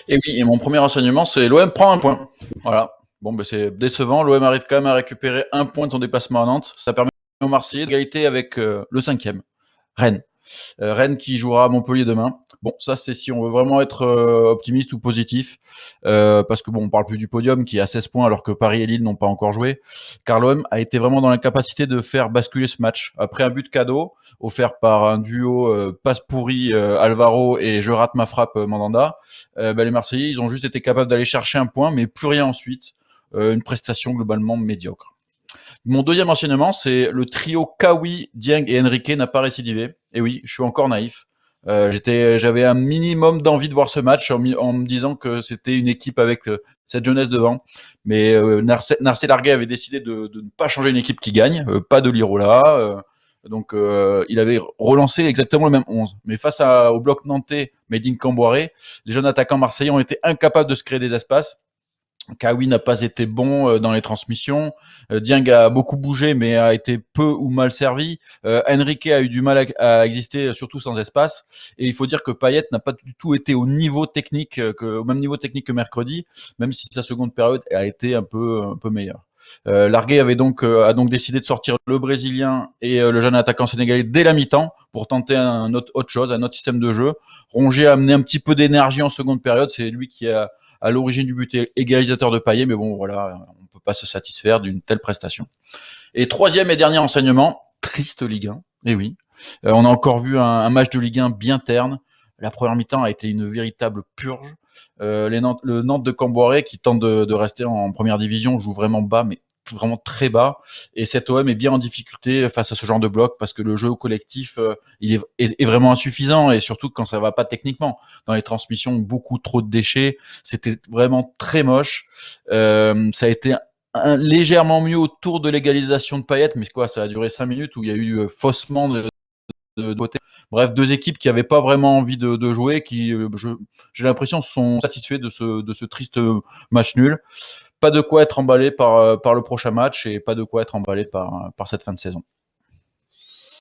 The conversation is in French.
Et oui, et mon premier renseignement, c'est l'OM prend un point. Voilà. Bon, ben c'est décevant. L'OM arrive quand même à récupérer un point de son déplacement à Nantes. Ça permet aux Marseillais d'égalité avec le cinquième, Rennes. Rennes qui jouera à Montpellier demain. Bon, ça c'est si on veut vraiment être optimiste ou positif, parce que bon, on parle plus du podium qui est à 16 points alors que Paris et Lille n'ont pas encore joué. Car l'OM a été vraiment dans l'incapacité de faire basculer ce match. Après un but cadeau offert par un duo passe pourri Alvaro et je rate ma frappe Mandanda, les Marseillais ils ont juste été capables d'aller chercher un point, mais plus rien ensuite. Une prestation globalement médiocre. Mon deuxième enseignement, c'est le trio Kawi, Dieng et Enrique n'a pas récidivé. Et oui, je suis encore naïf. J'avais un minimum d'envie de voir ce match en me disant que c'était une équipe avec cette jeunesse devant. Mais Narcé Larguet avait décidé de ne pas changer une équipe qui gagne, pas de Lirola. Il avait relancé exactement le même 11. Mais au bloc nantais, Made in Camboiré, les jeunes attaquants marseillais ont été incapables de se créer des espaces. Kawi n'a pas été bon dans les transmissions. Dieng a beaucoup bougé, mais a été peu ou mal servi. Enrique a eu du mal à exister, surtout sans espace. Et il faut dire que Payet n'a pas du tout été au niveau technique, au même niveau technique que mercredi, même si sa seconde période a été un peu meilleure. Larguet a donc décidé de sortir le Brésilien et le jeune attaquant sénégalais dès la mi-temps pour tenter autre chose, un autre système de jeu. Rongier a amené un petit peu d'énergie en seconde période. C'est lui qui a à l'origine du but égalisateur de Payet, mais bon, voilà, on ne peut pas se satisfaire d'une telle prestation. Et troisième et dernier enseignement, triste Ligue 1. Et oui, on a encore vu un match de Ligue 1 bien terne. La première mi-temps a été une véritable purge. Le Nantes de Camboiré, qui tente de rester en première division, joue vraiment bas, mais vraiment très bas. Et cet OM est bien en difficulté face à ce genre de bloc parce que le jeu collectif est vraiment insuffisant et surtout quand ça va pas techniquement. Dans les transmissions, beaucoup trop de déchets. C'était vraiment très moche. Ça a été légèrement mieux autour de l'égalisation de Payet, mais quoi, ça a duré 5 minutes où il y a eu faussement de côté. Bref, deux équipes qui n'avaient pas vraiment envie de jouer, qui, j'ai l'impression, sont satisfaits de ce triste match nul. Pas de quoi être emballé par le prochain match et pas de quoi être emballé par cette fin de saison.